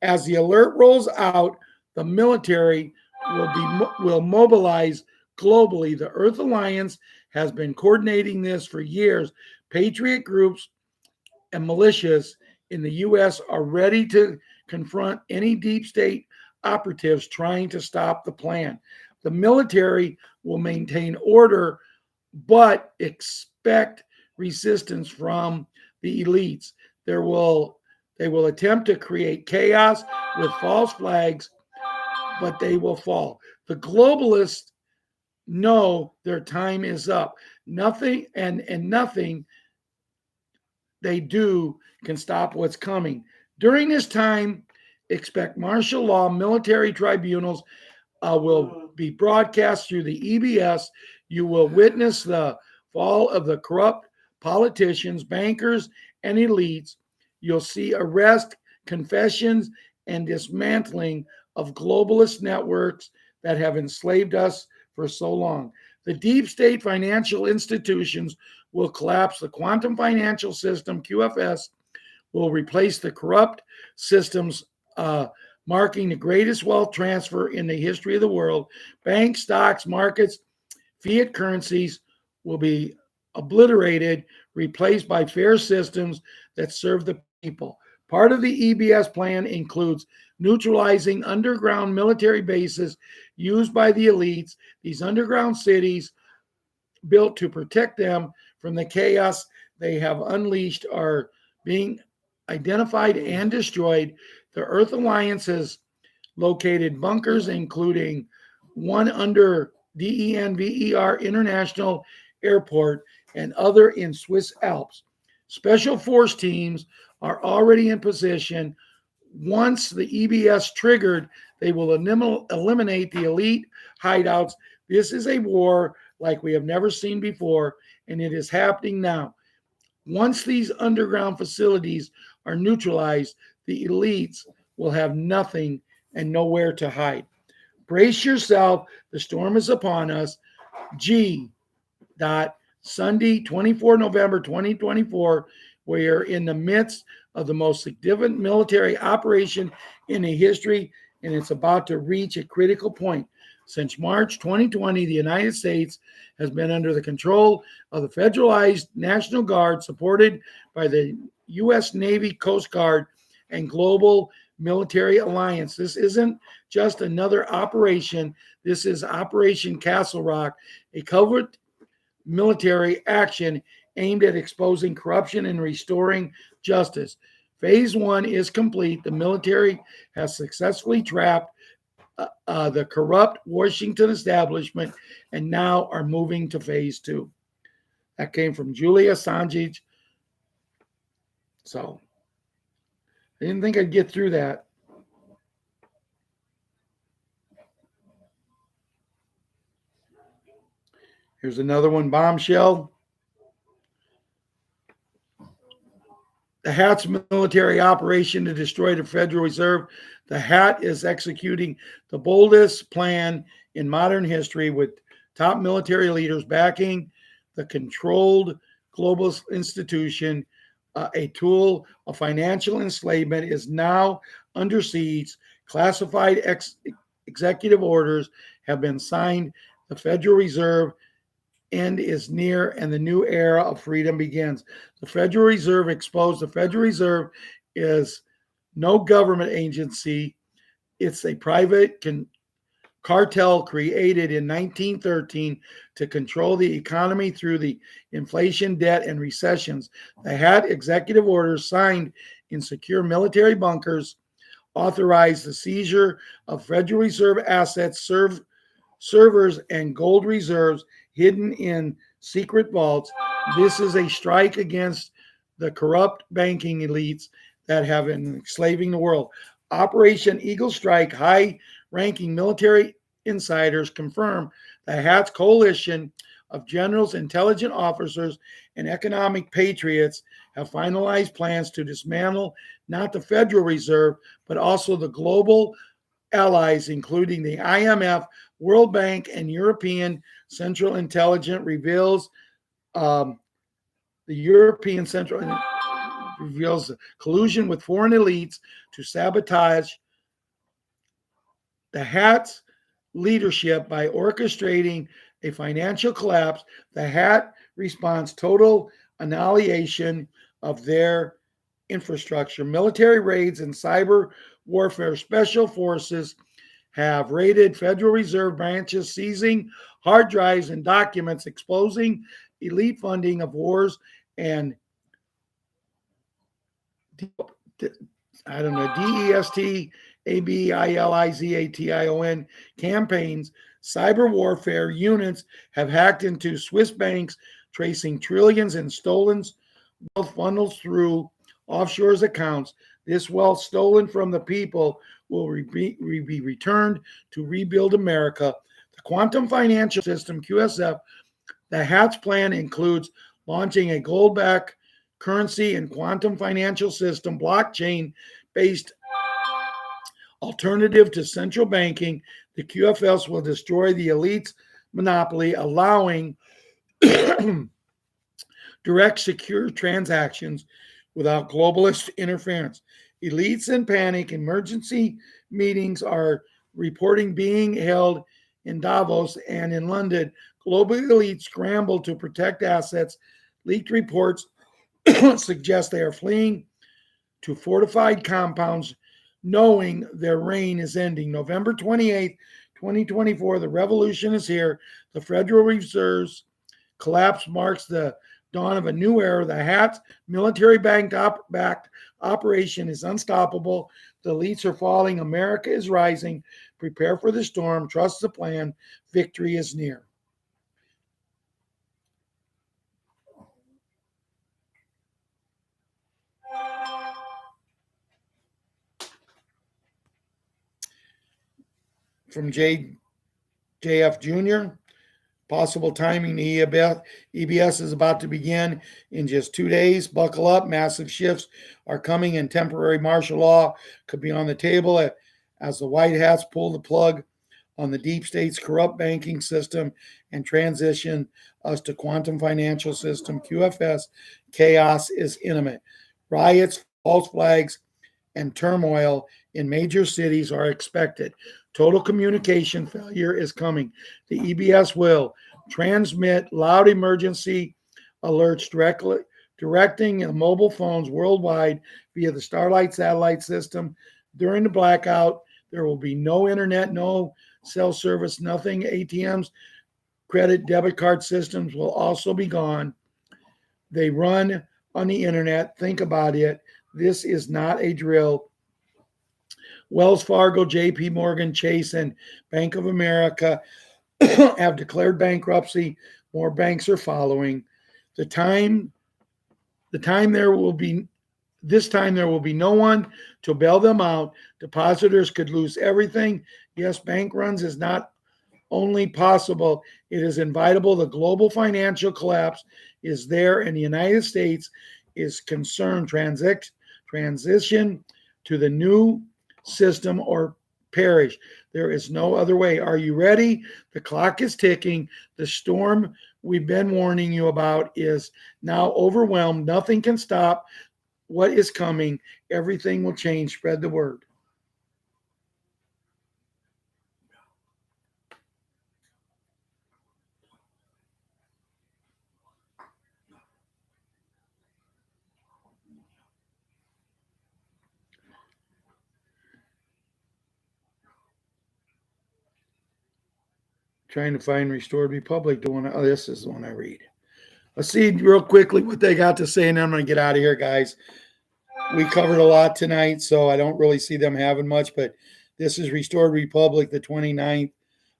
As the alert rolls out, the military will mobilize globally. The Earth Alliance has been coordinating this for years. Patriot groups and militias in the U.S. are ready to confront any deep state operatives trying to stop the plan. The military will maintain order, but expect resistance from the elites. They will attempt to create chaos with false flags, but they will fall. The globalists know their time is up. Nothing they do can stop what's coming. During this time, expect martial law. Military tribunals will be broadcast through the EBS. You will witness the fall of the corrupt politicians, bankers, and elites. You'll see arrest, confessions, and dismantling of globalist networks that have enslaved us for so long. The deep state financial institutions will collapse. The quantum financial system, QFS, will replace the corrupt systems, marking the greatest wealth transfer in the history of the world. Banks, stocks, markets, fiat currencies will be obliterated, replaced by fair systems that serve the people. Part of the EBS plan includes neutralizing underground military bases used by the elites. These underground cities, built to protect them from the chaos they have unleashed, are being identified and destroyed. The Earth Alliance has located bunkers, including one under DENVER International Airport and other in Swiss Alps. Special force teams are already in position. Once the EBS triggered, they will eliminate the elite hideouts. This is a war like we have never seen before, and it is happening now. Once these underground facilities are neutralized, the elites will have nothing and nowhere to hide. Brace yourself. The storm is upon us. G. Sunday, 24 November 2024, we are in the midst of the most significant military operation in the history, and it's about to reach a critical point. Since March 2020, the United States has been under the control of the Federalized National Guard, supported by the U.S. Navy, Coast Guard, and global military alliance. This isn't just another operation. This is Operation Castle Rock, a covert military action aimed at exposing corruption and restoring justice. Phase 1 is complete. The military has successfully trapped the corrupt Washington establishment and now are moving to phase 2. That came from Julia Sanjic, So I didn't think I'd get through that. Here's another one, bombshell. The HAT's military operation to destroy the Federal Reserve. The HAT is executing the boldest plan in modern history with top military leaders backing the controlled global institution. A tool of financial enslavement is now under siege. Classified executive orders have been signed. The Federal Reserve end is near and the new era of freedom begins. The Federal Reserve exposed. The Federal Reserve is no government agency. It's a private cartel created in 1913 to control the economy through the inflation, debt, and recessions. The HAT executive orders signed in secure military bunkers authorized the seizure of Federal Reserve assets, servers, and gold reserves hidden in secret vaults. This is a strike against the corrupt banking elites that have been enslaving the world. Operation Eagle Strike, high-ranking military insiders confirm the HAT's coalition of generals, intelligence officers, and economic patriots have finalized plans to dismantle not the Federal Reserve, but also the global allies, including the IMF, World Bank, and European Central Intelligence reveals the European Central reveals collusion with foreign elites to sabotage the HAT's leadership by orchestrating a financial collapse. The HAT responds total annihilation of their infrastructure. Military raids and cyber warfare special forces have raided Federal Reserve branches, seizing hard drives and documents, exposing elite funding of wars and DESTABILIZATION campaigns. Cyber warfare units have hacked into Swiss banks, tracing trillions in stolen wealth funnels through offshore accounts. This wealth stolen from the people will be returned to rebuild America. The quantum financial system, QSF, the HAT's plan includes launching a gold-backed currency and quantum financial system, blockchain-based alternative to central banking. The QFS will destroy the elite's monopoly, allowing direct, secure transactions without globalist interference. Elites in panic. Emergency meetings are reporting being held in Davos and in London. Global elites scramble to protect assets. Leaked reports suggest they are fleeing to fortified compounds, knowing their reign is ending. November 28th, 2024, the revolution is here. The Federal Reserve's collapse marks the dawn of a new era. The HAT's military-backed operation is unstoppable. The elites are falling. America is rising. Prepare for the storm. Trust the plan. Victory is near. From JF Jr., possible timing, the EBS is about to begin in just 2 days. Buckle up. Massive shifts are coming, and temporary martial law could be on the table as the White Hats pull the plug on the deep state's corrupt banking system and transition us to quantum financial system, QFS. Chaos is imminent. Riots, false flags, and turmoil in major cities are expected. Total communication failure is coming. The EBS will transmit loud emergency alerts directing mobile phones worldwide via the Starlight satellite system. During the blackout, there will be no internet, no cell service, nothing. ATMs, credit, debit card systems will also be gone. They run on the internet. Think about it. This is not a drill. Wells Fargo, JP Morgan, Chase, and Bank of America have declared bankruptcy. More banks are following. The time This time there will be no one to bail them out. Depositors could lose everything. Yes, bank runs is not only possible, it is inevitable. The global financial collapse is there, and the United States is concerned transition to the new system or perish. There is no other way. Are you ready? The clock is ticking. The storm we've been warning you about is now overwhelmed. Nothing can stop what is coming. Everything will change. Spread the word. Trying to find Restored Republic. This is the one I read. Let's see real quickly what they got to say, and then I'm going to get out of here, guys. We covered a lot tonight, so I don't really see them having much, but this is Restored Republic, the 29th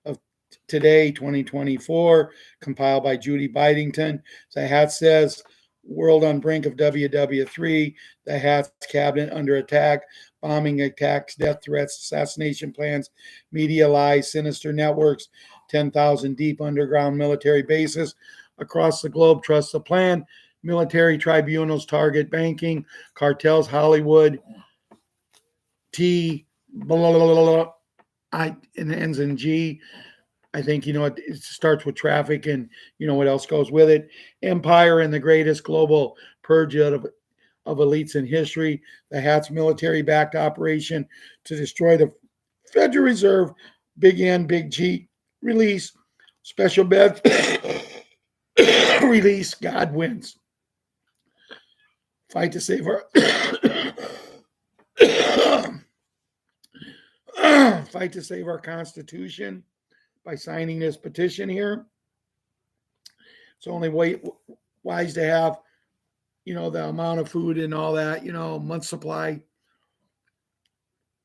of today, 2024, compiled by Judy Bidington. The hat says, world on brink of WW3. The hat's cabinet under attack. Bombing attacks, death threats, assassination plans, media lies, sinister networks, 10,000 deep underground military bases across the globe trust the plan. Military tribunals target banking, cartels, Hollywood, T, blah, blah, blah, blah, and ends in G. I think, it starts with traffic and what else goes with it. Empire and the greatest global purge of elites in history. The hat's military-backed operation to destroy the Federal Reserve. Big N, Big G. Release. Special bed. Release. God wins. Fight to save our fight to save our Constitution by signing this petition here. It's only wise to have, the amount of food and all that, month supply.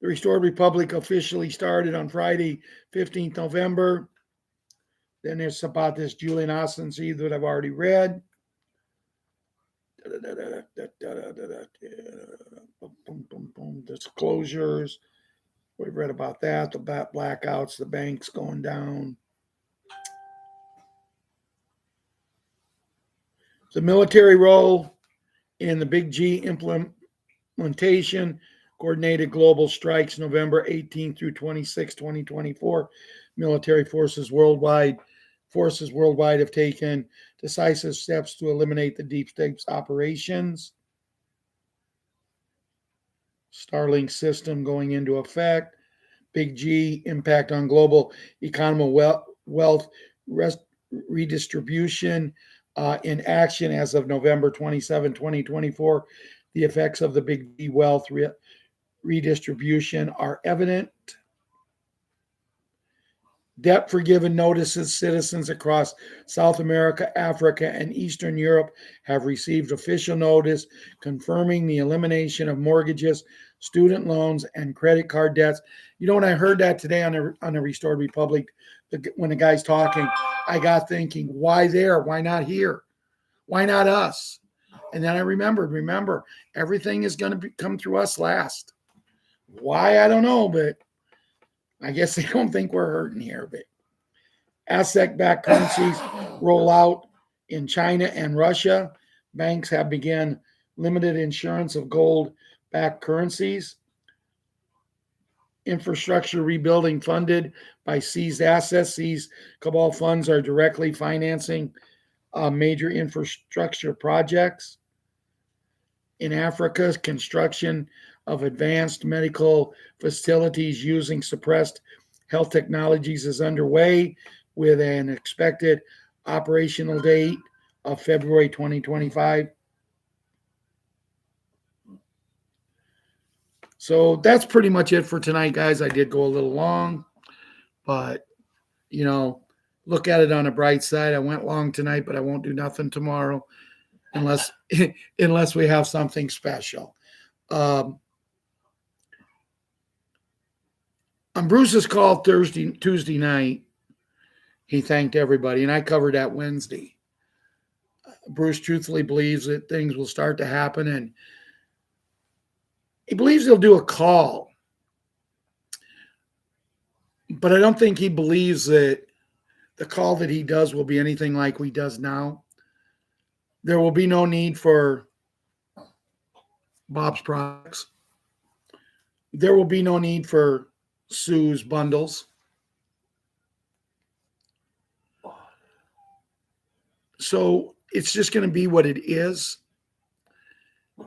The Restored Republic officially started on Friday, 15th November. Then there's about this Julian Assange that I've already read. Disclosures. We've read about that. The blackouts, the banks going down. The military role in the Big G implementation. Coordinated global strikes November 18 through 26, 2024. Military forces worldwide have taken decisive steps to eliminate the deep state's operations. Starlink system going into effect. Big G impact on global economic wealth redistribution in action as of November 27, 2024. The effects of the Big G wealth redistribution are evident. Debt forgiven notices. Citizens across South America, Africa, and Eastern Europe have received official notice confirming the elimination of mortgages, student loans, and credit card debts. When I heard that today on the Restored Republic, when the guy's talking, I got thinking, why there? Why not here? Why not us? And then I remember, everything is going to come through us last. Why? I don't know, but I guess they don't think we're hurting here. But asset-backed currencies roll out in China and Russia. Banks have begun limited insurance of gold-backed currencies. Infrastructure rebuilding funded by seized assets. These cabal funds are directly financing major infrastructure projects. In Africa, construction of advanced medical facilities using suppressed health technologies is underway with an expected operational date of February 2025. So that's pretty much it for tonight, guys. I did go a little long, but, look at it on a bright side. I went long tonight, but I won't do nothing tomorrow unless we have something special. On Bruce's call Tuesday night, he thanked everybody, and I covered that Wednesday. Bruce truthfully believes that things will start to happen, and He believes he'll do a call, but I don't think he believes that the call that he does will be anything like he does now. There will be no need for Bob's products. There will be no need for Sue's bundles. So it's just going to be what it is.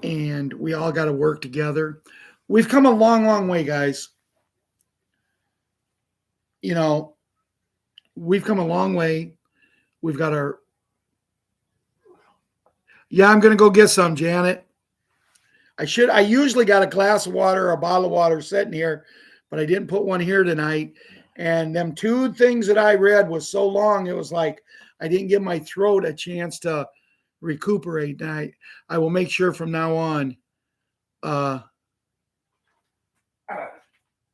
And we all got to work together. We've come a long, long way, guys. You know, we've come a long way. We've got our... Yeah, I'm going to go get some, Janet. I usually got a glass of water or a bottle of water sitting here, but I didn't put one here tonight. And them two things that I read was so long, it was like I didn't give my throat a chance to recuperate. And I will make sure from now on.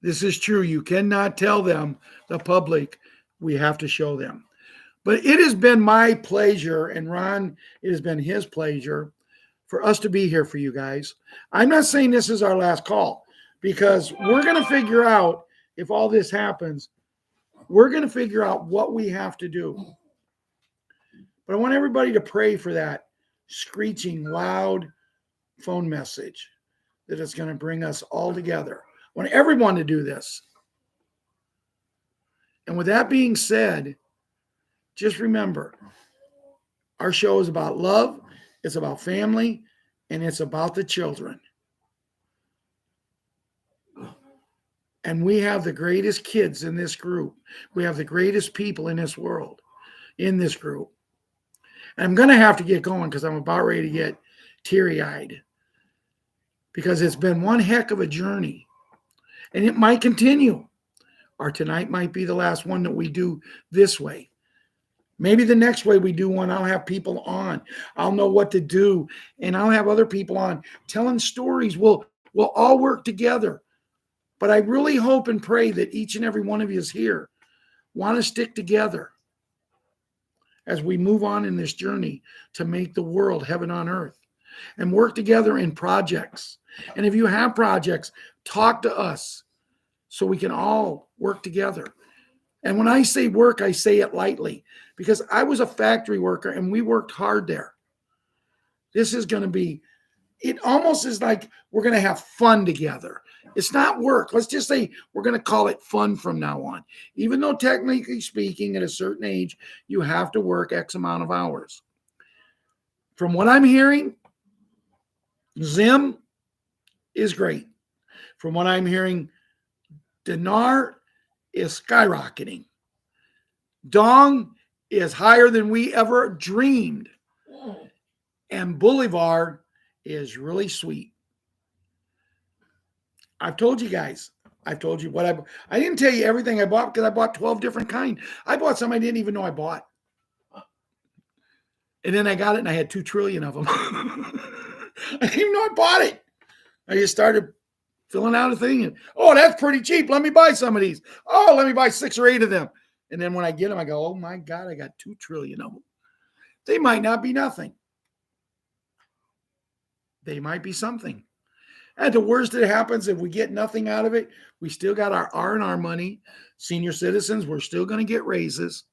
This is true. You cannot tell them, the public. We have to show them. But it has been my pleasure, and Ron, it has been his pleasure for us to be here for you guys. I'm not saying this is our last call, because we're going to figure out, if all this happens, we're going to figure out what we have to do. But I want everybody to pray for that screeching loud phone message that is going to bring us all together. I want everyone to do this. And with that being said, just remember, our show is about love, it's about family, and it's about the children. And we have the greatest kids in this group. We have the greatest people in this world, in this group. And I'm going to have to get going because I'm about ready to get teary-eyed, because it's been one heck of a journey. And it might continue. Or tonight might be the last one that we do this way. Maybe the next way we do one, I'll have people on. I'll know what to do. And I'll have other people on telling stories. We'll all work together. But I really hope and pray that each and every one of you is here want to stick together as we move on in this journey to make the world heaven on earth, and work together in projects. And if you have projects, talk to us so we can all work together. And when I say work, I say it lightly, because I was a factory worker and we worked hard there. This is going to be, it almost is like we're going to have fun together. It's not work. Let's just say we're going to call it fun from now on. Even though technically speaking, at a certain age, you have to work X amount of hours. From what I'm hearing, Zim is great. From what I'm hearing, Dinar is skyrocketing. Dong is higher than we ever dreamed. And Bolivar is really sweet. I've told you guys. I've told you what I didn't tell you everything I bought, because I bought 12 different kinds. I bought some I didn't even know I bought. And then I got it and I had 2 trillion of them. I didn't even know I bought it. I just started filling out a thing. And, oh, that's pretty cheap. Let me buy some of these. Oh, let me buy 6 or 8 of them. And then when I get them, I go, oh my God, I got 2 trillion of them. They might not be nothing. They might be something. At the worst that happens, if we get nothing out of it, we still got our R&R money. Senior citizens, we're still going to get raises.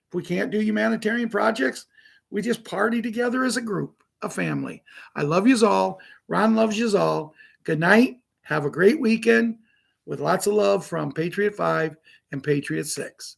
If we can't do humanitarian projects, we just party together as a group, a family. I love yous all. Ron loves yous all. Good night. Have a great weekend with lots of love from Patriot 5 and Patriot 6.